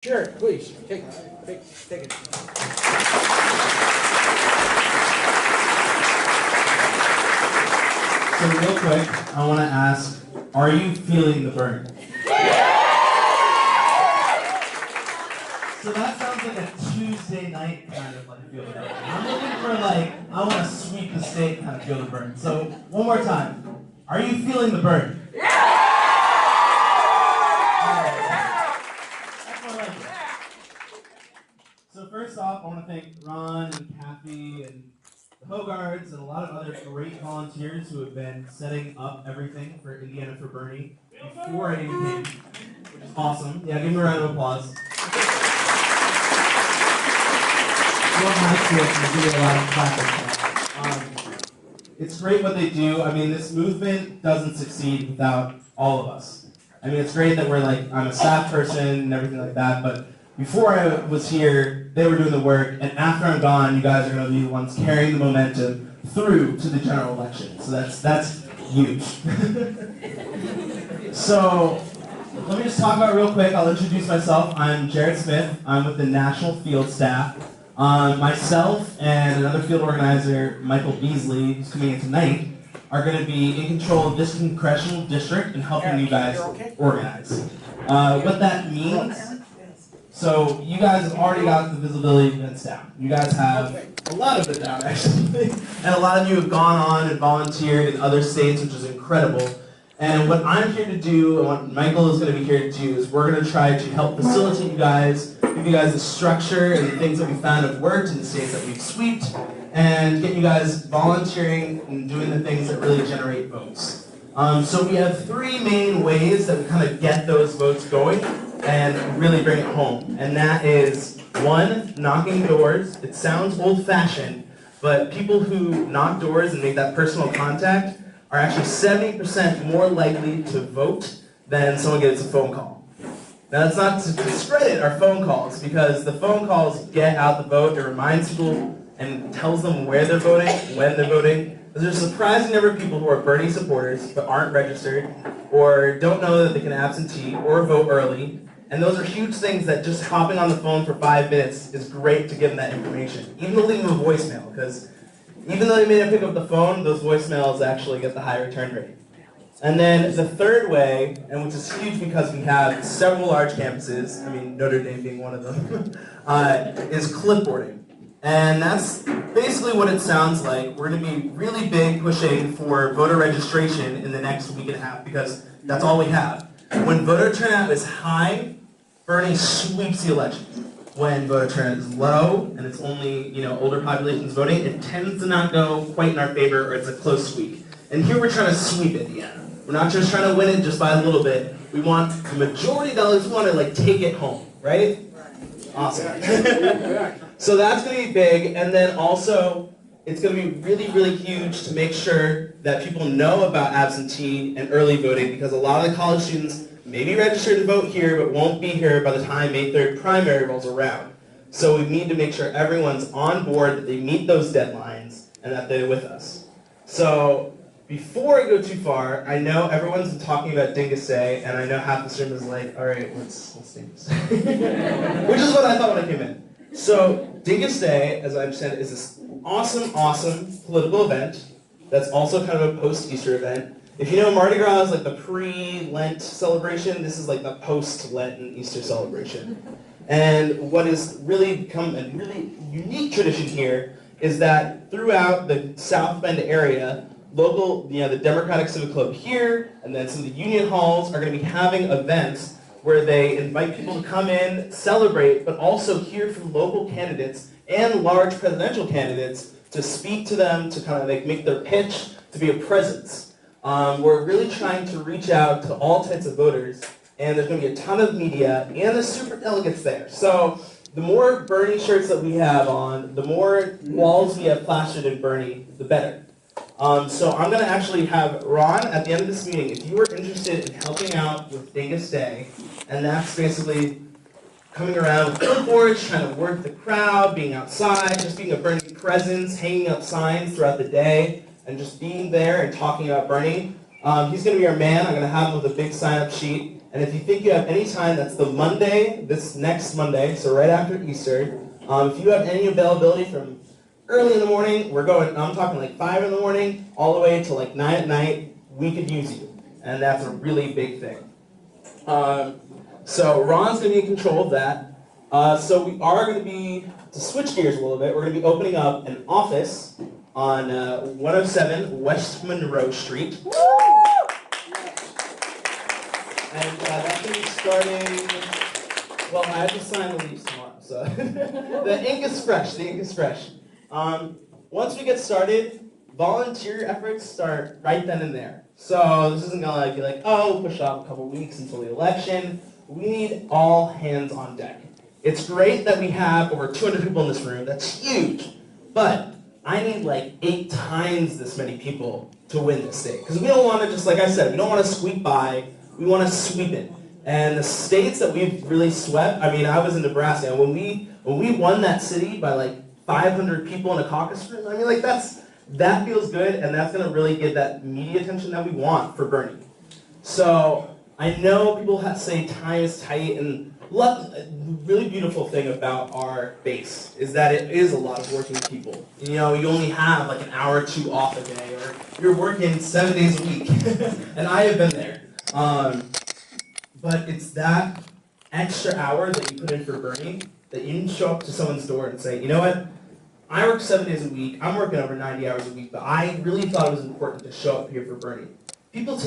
Sure, please, take it. So real quick, I want to ask, are you feeling the burn? So that sounds like a Tuesday night kind of like feel the burn. I'm looking for like, I want to sweep the state kind of feel the burn. So one more time, are you feeling the burn? That's more like it. So first off, I want to thank Ron and Kathy and the Hogards and a lot of other great volunteers who have been setting up everything for Indiana for Bernie before I even came, which is awesome. Yeah, give me a round of applause. It's great what they do. I mean, this movement doesn't succeed without all of us. I mean, it's great that I'm a staff person and everything like that, but before I was here, they were doing the work, and after I'm gone, you guys are going to be the ones carrying the momentum through to the general election. So that's huge. So let me just talk about it real quick. I'll introduce myself. I'm Jared Smith. I'm with the National Field Staff. Myself and another field organizer, Michael Beasley, who's coming in tonight, are going to be in control of this congressional district and helping you guys organize. What that means, so you guys have already got the visibility events down. You guys have a lot of it down, actually. And a lot of you have gone on and volunteered in other states, which is incredible. And what I'm here to do, and what Michael is going to be here to do, is we're going to try to help facilitate you guys, give you guys the structure and the things that we found have worked in the states that we've sweeped, and get you guys volunteering and doing the things that really generate votes. So we have three main ways that we kind of get those votes going and really bring it home. And that is, one, knocking doors. It sounds old-fashioned, but people who knock doors and make that personal contact are actually 70% more likely to vote than someone gets a phone call. Now, that's not to discredit our phone calls, because the phone calls get out the vote. It reminds people and tells them where they're voting, when they're voting. There's a surprising number of people who are Bernie supporters but aren't registered, or don't know that they can absentee or vote early. And those are huge things that just hopping on the phone for 5 minutes is great to give them that information. Even to leave them a voicemail, because even though they may not pick up the phone, those voicemails actually get the high return rate. And then the third way, and which is huge because we have several large campuses, I mean Notre Dame being one of them, is clipboarding. And that's basically what it sounds like. We're going to be really big pushing for voter registration in the next week and a half, because that's all we have. When voter turnout is high, Bernie sweeps the election. When voter turnout is low and it's only older populations voting, it tends to not go quite in our favor, or it's a close sweep. And here we're trying to sweep it, We're not just trying to win it just by a little bit. We want the majority of dollars. We want to take it home, right? Awesome. So that's going to be big, and then also it's going to be really, really huge to make sure that people know about absentee and early voting, because a lot of the college students may be registered to vote here but won't be here by the time May 3rd primary rolls around. So we need to make sure everyone's on board, that they meet those deadlines, and that they're with us. So before I go too far, I know everyone's been talking about Dingus Day, and I know half this room is like, all right, what's Dingus Day? Which is what I thought when I came in. So Dingus Day, as I've said, is this awesome, awesome political event that's also kind of a post-Easter event. If you know, Mardi Gras is like the pre-Lent celebration. This is like the post-Lenten Easter celebration. And what has really become a really unique tradition here is that throughout the South Bend area, the Democratic Civic Club here, and then some of the union halls are going to be having events where they invite people to come in, celebrate, but also hear from local candidates and large presidential candidates to speak to them, to kind of make their pitch, to be a presence. We're really trying to reach out to all types of voters, and there's going to be a ton of media and the super delegates there. So the more Bernie shirts that we have on, the more walls we have plastered in Bernie, the better. So I'm going to actually have Ron, at the end of this meeting, if you are interested in helping out with Dingus Day, and that's basically coming around with billboards, trying to work the crowd, being outside, just being a Bernie presence, hanging up signs throughout the day, and just being there and talking about Bernie. He's going to be our man. I'm going to have him with a big sign-up sheet. And if you think you have any time, that's the Monday, this next Monday, so right after Easter. If you have any availability from early in the morning, I'm talking like 5 in the morning, all the way to like 9 at night, we could use you. And that's a really big thing. So Ron's going to be in control of that. So we are going to be, to switch gears a little bit, we're going to be opening up an office on 107 West Monroe Street. And that's going to be starting, well, I have to sign the lease tomorrow, so the ink is fresh, once we get started, volunteer efforts start right then and there. So this isn't going to be like, oh, push off a couple weeks until the election. We need all hands on deck. It's great that we have over 200 people in this room. That's huge. But I need like 8 times this many people to win this state. Because we don't want to just, like I said, we don't want to squeak by. We want to sweep it. And the states that we've really swept, I mean, I was in Nebraska, and when we won that city by like 500 people in a caucus room, I mean, like that feels good, and that's going to really get that media attention that we want for Bernie. So I know people say time is tight, and the really beautiful thing about our base is that it is a lot of working people. You know, you only have like an hour or 2 off a day, or you're working 7 days a week, and I have been there. But it's that extra hour that you put in for Bernie that you can show up to someone's door and say, you know what, I work 7 days a week, I'm working over 90 hours a week, but I really thought it was important to show up here for Bernie. People take